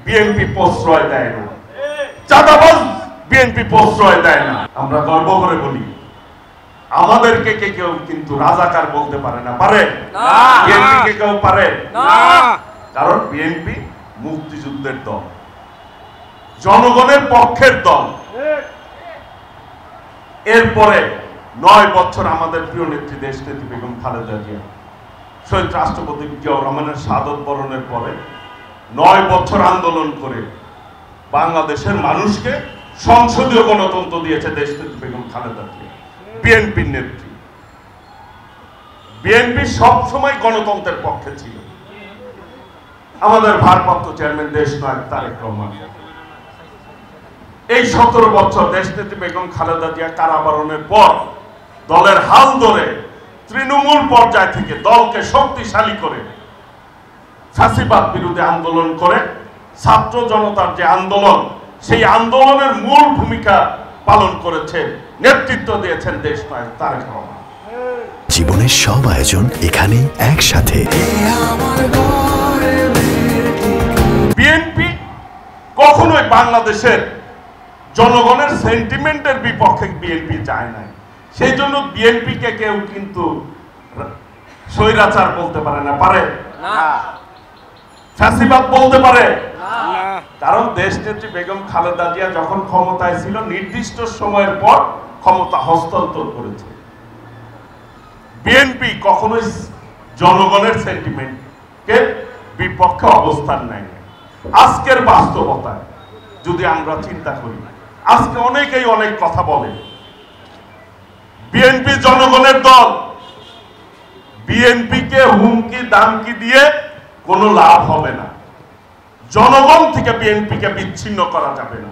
BNP প্রশ্রয় দেয় না, চাঁদাবাজ বিএনপি প্রশ্রয় দেয় না। আমরা গর্ব করে বলি আমাদেরকে কেউ কিন্তু রাজাকার বলতে পারে না, পারে? বিএনপি কে কেউ পারে? কারণ বিএনপি মুক্তিযুদ্ধের দল, জনগণের পক্ষের দল। এরপরে 9 বছর আমাদের প্রিয় নেত্রী দেশনেত্রী বেগম খালেদা জিয়া শহীদ রাষ্ট্রপতি জিয়াউর রহমানের শাহাদত বরণের পরে 9 বছর আন্দোলন করে বাংলাদেশের মানুষকে সংসদীয় গণতন্ত্র দিয়েছে দেশনেত্রী বেগম খালেদা জিয়া, বিএনপির নেত্রী। বিএনপি সবসময় গণতন্ত্রের পক্ষে ছিল। আমাদের ভারপ্রাপ্ত চেয়ারম্যান দেশনায়ক তারেক রহমান এই 17 বছর দেশনেত্রী বেগম খালেদা জিয়া কারাবরণের পর দলের হাল ধরে তৃণমূল পর্যায় থেকে দলকে শক্তিশালী করে ফ্যাসিবাদ বিরোধী আন্দোলন করে ছাত্র জনতার যে আন্দোলন, সেই আন্দোলনের মূল ভূমিকা পালন করেছেন, নেতৃত্ব দিয়েছেন দেশনায়ক তারেক রহমান। জীবনের সব আয়োজন এখানে একসাথে। বিএনপি কখনোই বাংলাদেশের জনগণের সেন্টিমেন্টের বিপক্ষে বিএনপি যায় নাই। সেই জন্য বিএনপিকে কেউ কিন্তু স্বৈরাচার বলতে পারে না, পারে? ফ্যাসিবাদ বলতে পারে? কারণ দেশনেত্রী বেগম খালেদা জিয়া যখন ক্ষমতায় ছিল নির্দিষ্ট সময়ের পর ক্ষমতা হস্তান্তর করেছে। বিএনপি কখনোই জনগণের সেন্টিমেন্টকে বিপক্ষে অবস্থান নেয়। আজকের বাস্তবতায় যদি আমরা চিন্তা করি, আজকে অনেকেই অনেক কথা বলে বিএনপি জনগণের দল, বিএনপিকে হুমকি দামকি দিয়ে কোনো লাভ হবে না, জনগণ থেকে বিএনপিকে বিচ্ছিন্ন করা যাবে না।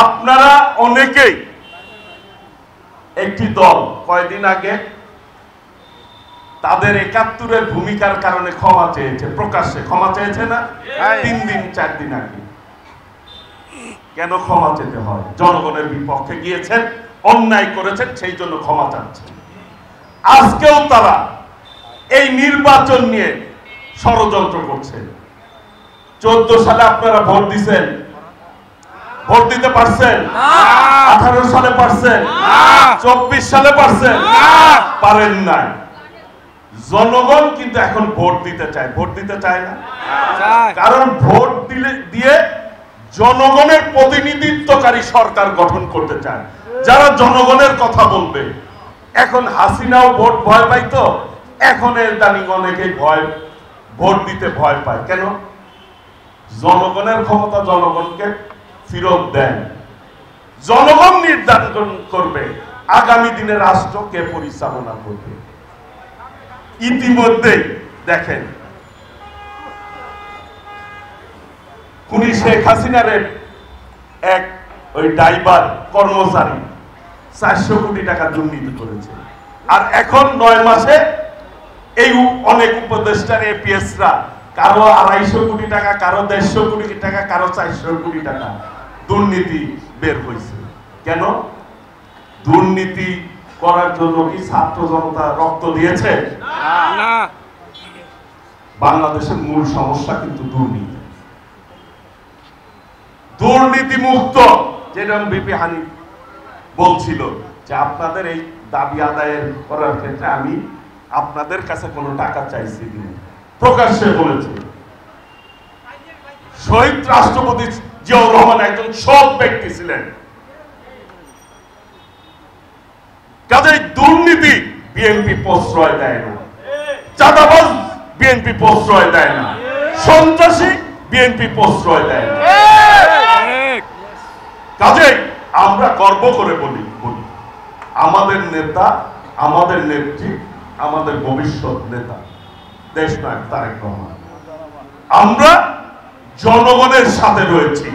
আপনারা অনেকেই একটি দল কয়েকদিন আগে তাদের 71-এর ভূমিকার কারণে ক্ষমা চেয়েছে, প্রকাশ্যে ক্ষমা চেয়েছে না? 3 দিন 4 দিন আগে। কেন ক্ষমা চেতে হয়? জনগণের বিপক্ষে গিয়েছেন, অন্যায় করেছেন, সেই জন্য ক্ষমা চাচ্ছেন। আজকেও তারা এই নির্বাচন নিয়ে ষড়যন্ত্র করছে। 14 সালে আপনারা ভোট দিয়েছেন, ভোট দিতে পারছেন? 18 সালে পারছেন? 24 সালে পারছেন? পারেন নাই। জনগণ কিন্তু এখন ভোট দিতে চায়, ভোট দিতে চায় না, কারণ ভোট দিয়ে জনগণের প্রতিনিধিত্বকারী সরকার গঠন করতে চায়, যারা জনগণের কথা বলবে। এখন হাসিনাও ভোট ভয় পাইতো, এখন দানিং অনেকে ভোট দিতে ভয় পায়। কেন? জনগণের ক্ষমতা জনগণকে ফেরত দেন, জনগণ নির্ধারণ করবে আগামী দিনে রাষ্ট্র কে পরিচালনা করবে। ইতিমধ্যে দেখেন খুনি শেখ হাসিনার এক ওই ড্রাইভার কর্মচারী 400 কোটি টাকা দুর্নীতি করেছে। আর এখন 9 মাসে এই অনেক উপদেষ্টার এপিএসরা কারো 250 কোটি টাকা, কারো 150 কোটি টাকা, কারো 400 কোটি টাকা দুর্নীতি বের হয়েছে। কেন? দুর্নীতি করার জন্য কি ছাত্র জনতা রক্ত দিয়েছে? না। বাংলাদেশের মূল সমস্যা কিন্তু দুর্নীতি, দুর্নীতি মুক্ত। যেটা বিপি হানিফ বলছিল যে আপনাদের এই দাবি আদায়ের করার ক্ষেত্রে আমি আপনাদের কাছে কোনো টাকা চাইছি না, প্রকাশ্যে বলেছে। শহীদ রাষ্ট্রপতি জিয়াউর রহমান একজন সৎ ব্যক্তি ছিলেন, কাজেই দুর্নীতি বিএনপি প্রশ্রয় দেয় না, চাঁদাবাজ বিএনপি প্রশ্রয় দেয় না, সন্ত্রাসী বিএনপি প্রশ্রয় দেয় না। কাজেই আমরা গর্ব করে বলি আমাদের নেতা, আমাদের নেত্রী, আমাদের ভবিষ্যৎ নেতা দেশনায়ক তারেক রহমান। আমরা জনগণের সাথে রয়েছি,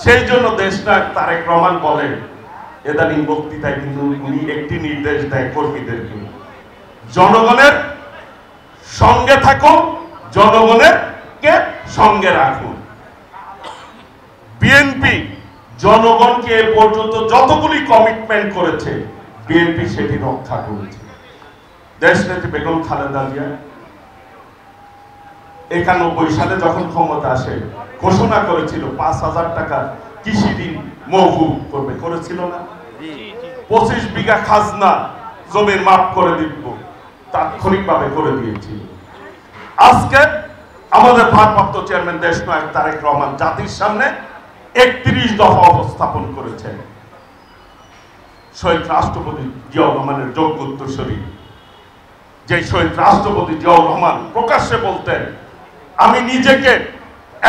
সেই জন্য দেশনায়ক তারেক রহমান বলেন, এদানিং বক্তৃতায় কিন্তু উনি একটি নির্দেশ দেয় কর্মীদেরকে, জনগণের সঙ্গে থাকুন, জনগণের কে সঙ্গে রাখুন। বিএনপি জনগণকে এ পর্যন্ত যতগুলি কমিটমেন্ট করেছে বিএনপি সেটি রক্ষা করেছে। দেশনেত্রী বেগম খালেদা জিয়া 91 সালে যখন ক্ষমতা আসে ঘোষণা করেছিল 5,000 টাকা কৃষি ঋণ মওকুফ করবে, করেছিল না? 25 বিঘা খাজনা জমির মাফ করে দিব, তাৎক্ষণিকভাবে করে দিয়েছিল। আজকে আমাদের ভারপ্রাপ্ত চেয়ারম্যান দেশনায়ক তারেক রহমান জাতির সামনে 31 দফা উপস্থাপন করেছেন। শহীদ রাষ্ট্রপতি জিয়াউর রহমানের যোগ্য উত্তরসূরি যে শহীদ রাষ্ট্রপতি জিয়াউর রহমান প্রকাশ্যে বলতেন, আমি নিজেকে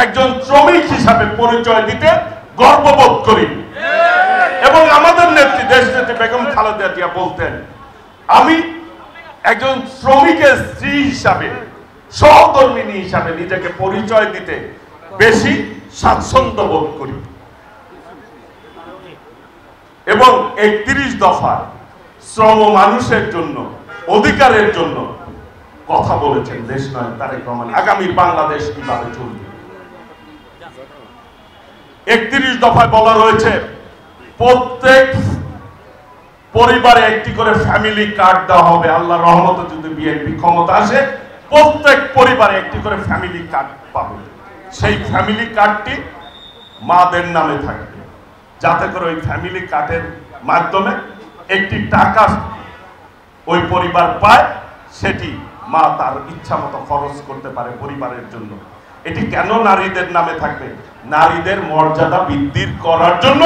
একজন শ্রমিক হিসাবে পরিচয় দিতে গর্ববোধ করি, এবং আমাদের নেত্রী দেশনেত্রী বেগম খালেদা জিয়া বলতেন, আমি একজন শ্রমিকের স্ত্রী হিসাবে, সহধর্মিণী হিসাবে নিজেকে পরিচয় দিতে বেশি স্বাচ্ছন্দ্য বোধ করি। এবং 31 দফা শ্রম মানুষের জন্য, অধিকারের জন্য কথা বলেছেন দেশনায়ক তারেক রহমান। আগামীর বাংলাদেশ কিভাবে চলবে? 31 দফায় বলা রয়েছে প্রত্যেক পরিবারে একটি করে ফ্যামিলি কার্ড দেওয়া হবে। আল্লাহর রহমতে যদি বিএনপি ক্ষমতা আসে, প্রত্যেক পরিবারে একটি করে ফ্যামিলি কার্ড পাবে। সেই ফ্যামিলি কার্ডটি মাদের নামে থাকবে, যাতে করে ওই ফ্যামিলি কার্ডের মাধ্যমে একটি টাকা ওই পরিবার পায়, সেটি মা তার ইচ্ছা মতো খরচ করতে পারে পরিবারের জন্য। এটি কেন নারীদের নামে থাকবে? নারীদের মর্যাদা বৃদ্ধি করার জন্য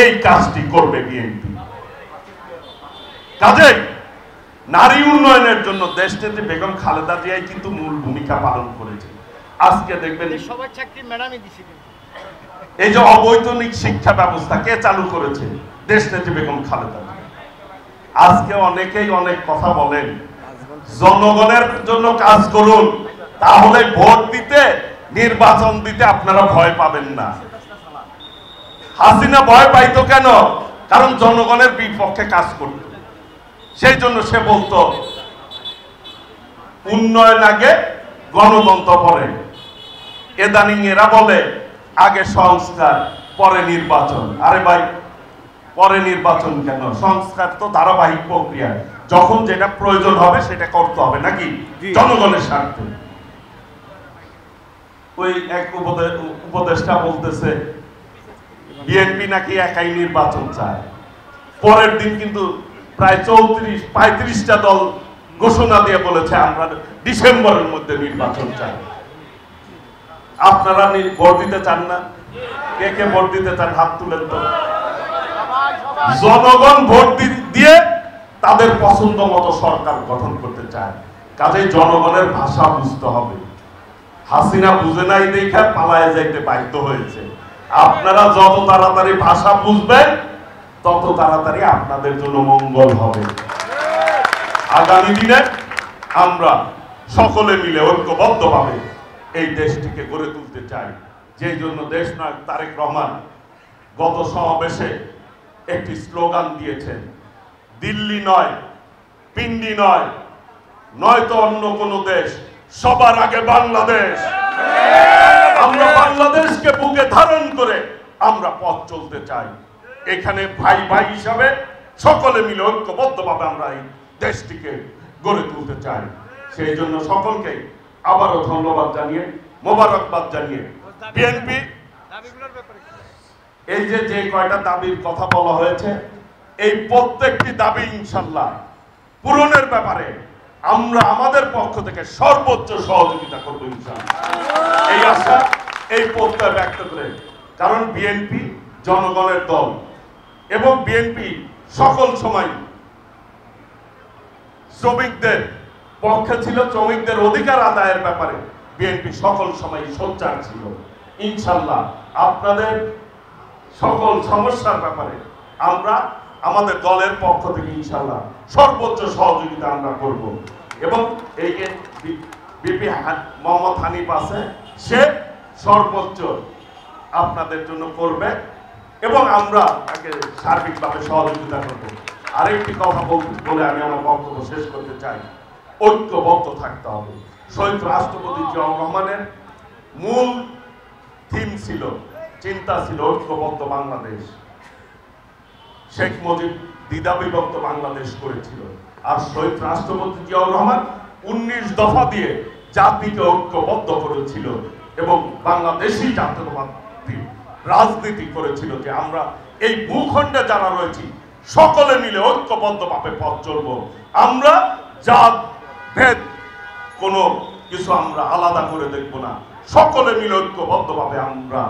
এই কাজটি করবে বিএনপি। কাজেই নারী উন্নয়নের জন্য দেশনেত্রী বেগম খালেদা জিয়াই কিন্তু মূল ভূমিকা পালন করেছে। আজকে দেখবেন এই যে অবৈতনিক শিক্ষা ব্যবস্থা কে চালু করেছে? দেশনেত্রী বেগম খালেদা জিয়া। আজকে অনেকেই অনেক কথা বলেন, জনগণের জন্য কাজ করুন, তাহলে ভোট দিতে, নির্বাচন দিতে আপনারা ভয় পাবেন না। হাসিনা ভয় পাইতো কেন? কারণ জনগণের বিপক্ষে কাজ করত। সেই জন্য সে বলতো উন্নয়ন আগে, গণতন্ত্র পরে। এদানিং এরা বলে আগে সংস্কার পরে নির্বাচন। আরে ভাই, পরে নির্বাচন কেন? সংস্কার তো ধারাবাহিক প্রক্রিয়া, যখন যেটা প্রয়োজন হবে সেটা করতে হবে, নাকি? জনগণের স্বার্থে। ওই এক উপদেষ্টা বলতেছে বিএনপি নাকি একাই নির্বাচন চায়। পরের দিন কিন্তু প্রায় 34-35টা দল ঘোষণা দিয়ে বলেছে আমরা ডিসেম্বরের মধ্যে নির্বাচন চাই। আপনারা ভোট দিতে চান না? কে কে ভোট দিতে চান হাত তুলেন তো। জনগণ ভোট দিয়ে তাদের পছন্দ মতো সরকার গঠন করতে চায়। কাজেই জনগণের ভাষা বুঝতে হবে। হাসিনা বুঝে নাই দেখে পালায় যাইতে বাধ্য হয়েছে। আপনারা যত তাড়াতাড়ি ভাষা বুঝবেন, তত তাড়াতাড়ি আপনাদের জন্য মঙ্গল হবে। আগামী দিনে আমরা সকলে মিলে ঐক্যবদ্ধভাবে এই দেশটিকে গড়ে তুলতে চাই। যেই জন্য দেশনায়ক তারেক রহমান গত সমাবেশে একটি স্লোগান দিয়েছেন, দিল্লি নয়, পিন্ডি নয়, নয়তো অন্য কোনো দেশ, সবার আগে বাংলাদেশ। আমরা বাংলাদেশকে বুকে ধারণ করে আমরা পথ চলতে চাই। এখানে ভাই ভাই হিসাবে সকলে মিলে ঐক্যবদ্ধভাবে আমরা এই দেশটিকে গড়ে তুলতে চাই। সেই জন্য সকলকে আবারও ধন্যবাদ জানিয়ে, মোবারকবাদ জানিয়ে, বিএনপি এই যে কয়টা দাবির কথা বলা হয়েছে, এই প্রত্যেকটি দাবি ইনশাল্লাহ পূরণের ব্যাপারে আমরা আমাদের পক্ষ থেকে সর্বোচ্চ সহযোগিতা করব ইনশাল্লাহ। এই আশা, এই প্রত্যয় ব্যক্ত করে, কারণ বিএনপি জনগণের দল এবং বিএনপি সকল সময় শ্রমিকদের পক্ষে ছিল। শ্রমিকদের অধিকার আদায়ের ব্যাপারে বিএনপি সকল সময় সোচ্চার ছিল। ইনশাল্লাহ আপনাদের সকল সমস্যার ব্যাপারে আমরা আমাদের দলের পক্ষ থেকে ইনশাল্লাহ সর্বোচ্চ সহযোগিতা আমরা করব। এবং এই যে বিপি মোহাম্মদ হানিফ আছে, সে সর্বোচ্চ আপনাদের জন্য করবে এবং আমরা তাকে সার্বিকভাবে সহযোগিতা করব। আরেকটি কথা বলে আমি আমার বক্তব্য শেষ করতে চাই, ঐক্যবদ্ধ থাকতে হবে। শহীদ রাষ্ট্রপতি জিয়াউর রহমানের মূল থিম ছিল, চিন্তা ছিল ঐক্যবদ্ধ বাংলাদেশ। শেখ মুজিব দ্বিধাবিভক্ত বাংলাদেশ করেছিল, আর শহীদ রাষ্ট্রপতি জিয়াউর রহমান 19 দফা দিয়ে জাতিকে ঐক্যবদ্ধ করেছিল এবং বাংলাদেশি জাতীয়তাবাদী রাজনীতি করেছিল যে আমরা এই ভূখণ্ডে যারা রয়েছি সকলে মিলে ঐক্যবদ্ধভাবে পথ চলব। আমরা জাত ভেদ কোনো কিছু আমরা আলাদা করে দেখব না, সকলে মিলে ঐক্যবদ্ধভাবে আমরা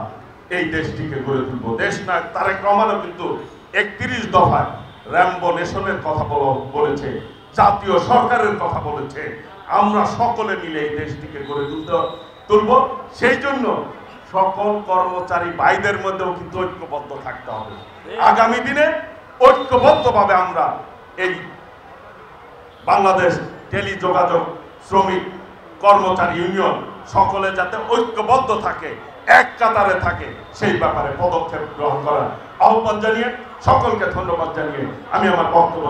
এই দেশটিকে গড়ে তুলব। দেশ নায়ক তারেক রহমানও কিন্তু 31 দফায় র্যাম্বো নেশনের কথা বলেছে, জাতীয় সরকারের কথা বলেছে। আমরা সকলে মিলে এই দেশটিকে গড়ে তুলব। সেই জন্য সকল কর্মচারী ভাইদের মধ্যেও কিন্তু ঐক্যবদ্ধ থাকতে হবে। আগামী দিনে ঐক্যবদ্ধভাবে আমরা এই বাংলাদেশ টেলিযোগাযোগ শ্রমিক কর্মচারী ইউনিয়ন সকলে যাতে ঐক্যবদ্ধ থাকে, এক কাতারে থাকে, সেই ব্যাপারে পদক্ষেপ গ্রহণ করার আহ্বান জানিয়ে সকলকে ধন্যবাদ জানিয়ে আমি আমার বক্তব্য